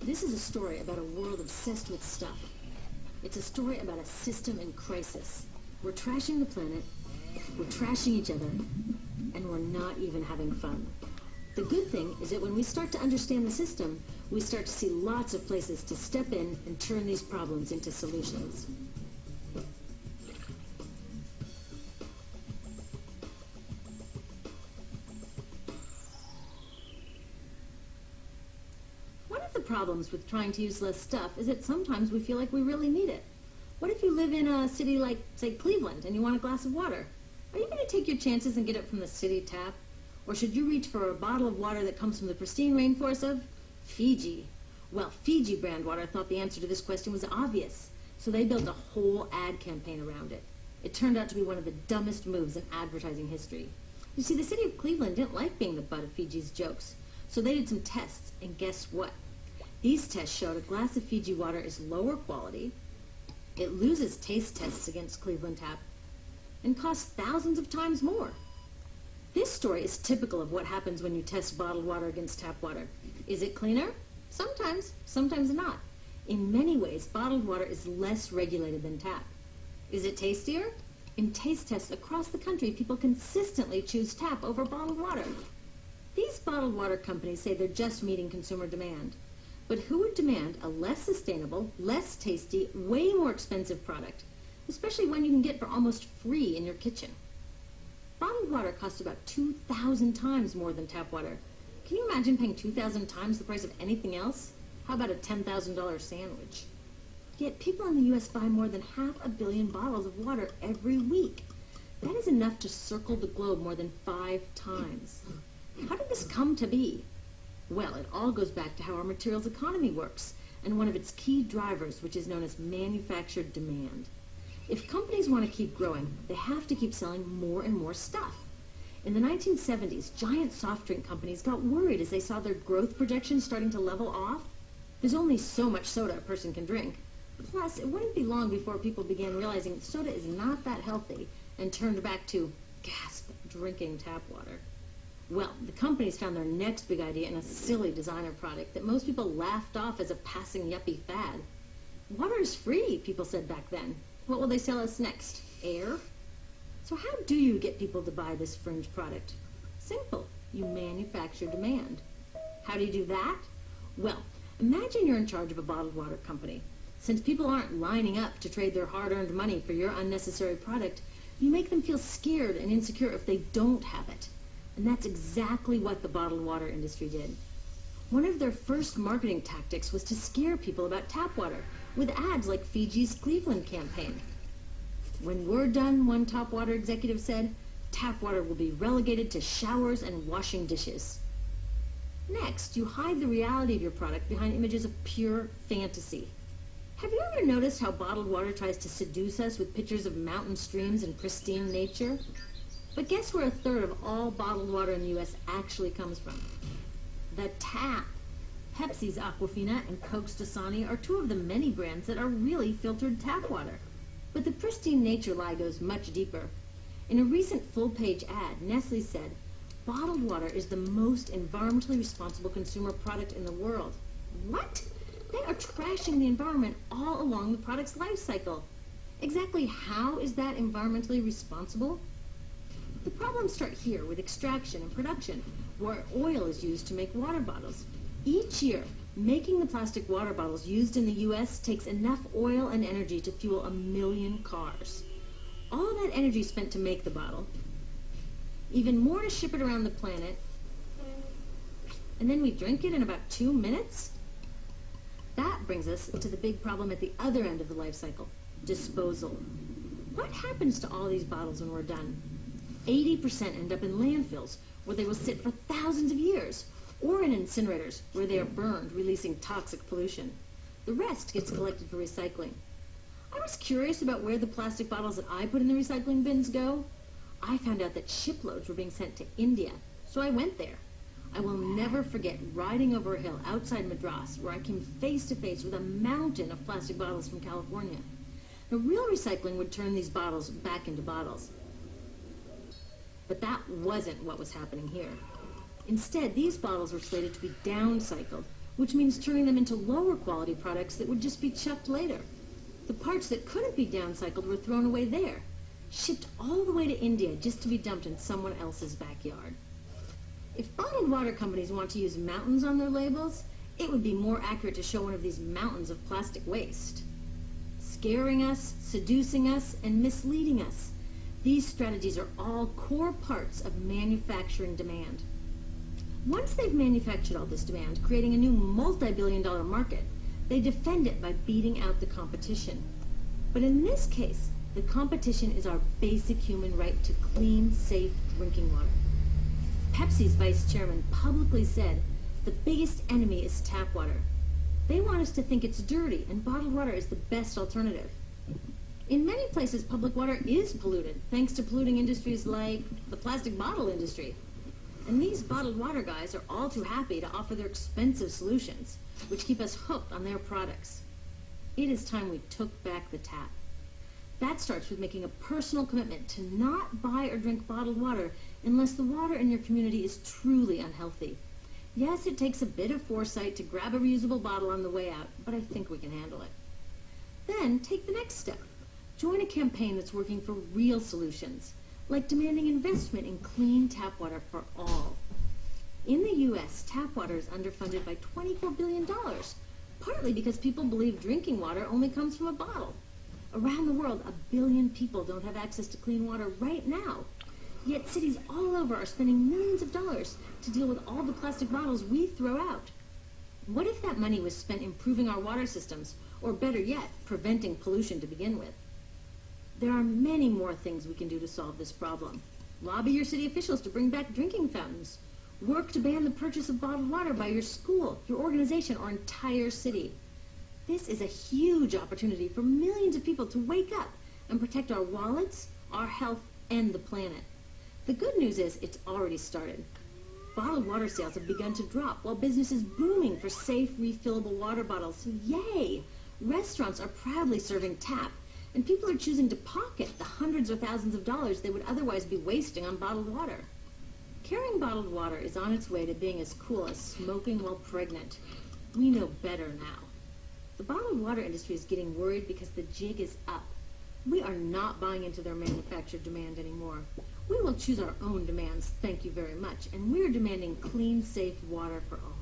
This is a story about a world obsessed with stuff. It's a story about a system in crisis. We're trashing the planet, we're trashing each other, and we're not even having fun. The good thing is that when we start to understand the system, we start to see lots of places to step in and turn these problems into solutions. One of the problems with trying to use less stuff is that sometimes we feel like we really need it. What if you live in a city like, say, Cleveland, and you want a glass of water? Are you going to take your chances and get it from the city tap? Or should you reach for a bottle of water that comes from the pristine rainforest of Fiji? Well, Fiji brand water thought the answer to this question was obvious, so they built a whole ad campaign around it. It turned out to be one of the dumbest moves in advertising history. You see, the city of Cleveland didn't like being the butt of Fiji's jokes, so they did some tests, and guess what? These tests showed a glass of Fiji water is lower quality, it loses taste tests against Cleveland Tap, and costs thousands of times more. This story is typical of what happens when you test bottled water against tap water. Is it cleaner? Sometimes, sometimes not. In many ways, bottled water is less regulated than tap. Is it tastier? In taste tests across the country, people consistently choose tap over bottled water. These bottled water companies say they're just meeting consumer demand. But who would demand a less sustainable, less tasty, way more expensive product, especially one you can get for almost free in your kitchen? Bottled water costs about 2,000 times more than tap water. Can you imagine paying 2,000 times the price of anything else? How about a $10,000 sandwich? Yet people in the U.S. buy more than 500 million bottles of water every week. That is enough to circle the globe more than 5 times. How did this come to be? Well, it all goes back to how our materials economy works, and one of its key drivers, which is known as manufactured demand. If companies want to keep growing, they have to keep selling more and more stuff. In the 1970s, giant soft drink companies got worried as they saw their growth projections starting to level off. There's only so much soda a person can drink. Plus, it wouldn't be long before people began realizing soda is not that healthy and turned back to, gasp, drinking tap water. Well, the companies found their next big idea in a silly designer product that most people laughed off as a passing yuppie fad. Water is free, people said back then. What will they sell us next? Air? So how do you get people to buy this fringe product? Simple. You manufacture demand. How do you do that? Well, imagine you're in charge of a bottled water company. Since people aren't lining up to trade their hard-earned money for your unnecessary product, you make them feel scared and insecure if they don't have it. And that's exactly what the bottled water industry did. One of their first marketing tactics was to scare people about tap water with ads like Fiji's Cleveland campaign. When we're done, one top water executive said, tap water will be relegated to showers and washing dishes. Next, you hide the reality of your product behind images of pure fantasy. Have you ever noticed how bottled water tries to seduce us with pictures of mountain streams and pristine nature? But guess where 1/3 of all bottled water in the U.S. actually comes from? The tap. Pepsi's Aquafina and Coke's Dasani are 2 of the many brands that are really filtered tap water. But the pristine nature lie goes much deeper. In a recent full-page ad, Nestle said, bottled water is the most environmentally responsible consumer product in the world. What? They are trashing the environment all along the product's life cycle. Exactly how is that environmentally responsible? The problems start here with extraction and production, where oil is used to make water bottles. Each year, making the plastic water bottles used in the U.S. takes enough oil and energy to fuel 1 million cars. All that energy spent to make the bottle, even more to ship it around the planet, and then we drink it in about 2 minutes? That brings us to the big problem at the other end of the life cycle, disposal. What happens to all these bottles when we're done? 80% end up in landfills, where they will sit for thousands of years, or in incinerators, where they are burned, releasing toxic pollution. The rest gets collected for recycling. I was curious about where the plastic bottles that I put in the recycling bins go. I found out that shiploads were being sent to India, so I went there. I will never forget riding over a hill outside Madras, where I came face to face with a mountain of plastic bottles from California. Now, real recycling would turn these bottles back into bottles. But that wasn't what was happening here. Instead, these bottles were slated to be downcycled, which means turning them into lower quality products that would just be chucked later. The parts that couldn't be downcycled were thrown away there, shipped all the way to India just to be dumped in someone else's backyard. If bottled water companies want to use mountains on their labels, it would be more accurate to show one of these mountains of plastic waste. Scaring us, seducing us, and misleading us. These strategies are all core parts of manufacturing demand. Once they've manufactured all this demand, creating a new multi-billion-dollar market, they defend it by beating out the competition. But in this case, the competition is our basic human right to clean, safe drinking water. Pepsi's vice chairman publicly said, the biggest enemy is tap water. They want us to think it's dirty, and bottled water is the best alternative. In many places, public water is polluted, thanks to polluting industries like the plastic bottle industry. And these bottled water guys are all too happy to offer their expensive solutions, which keep us hooked on their products. It is time we took back the tap. That starts with making a personal commitment to not buy or drink bottled water unless the water in your community is truly unhealthy. Yes, it takes a bit of foresight to grab a reusable bottle on the way out, but I think we can handle it. Then take the next step. Join a campaign that's working for real solutions, like demanding investment in clean tap water for all. In the U.S., tap water is underfunded by $24 billion, partly because people believe drinking water only comes from a bottle. Around the world, 1 billion people don't have access to clean water right now. Yet cities all over are spending millions of dollars to deal with all the plastic bottles we throw out. What if that money was spent improving our water systems, or better yet, preventing pollution to begin with? There are many more things we can do to solve this problem. Lobby your city officials to bring back drinking fountains. Work to ban the purchase of bottled water by your school, your organization, or entire city. This is a huge opportunity for millions of people to wake up and protect our wallets, our health, and the planet. The good news is it's already started. Bottled water sales have begun to drop while business is booming for safe, refillable water bottles. Yay! Restaurants are proudly serving tap, and people are choosing to pocket the hundreds or thousands of dollars they would otherwise be wasting on bottled water. Carrying bottled water is on its way to being as cool as smoking while pregnant. We know better now. The bottled water industry is getting worried because the jig is up. We are not buying into their manufactured demand anymore. We will choose our own demands, thank you very much, and we're demanding clean, safe water for all.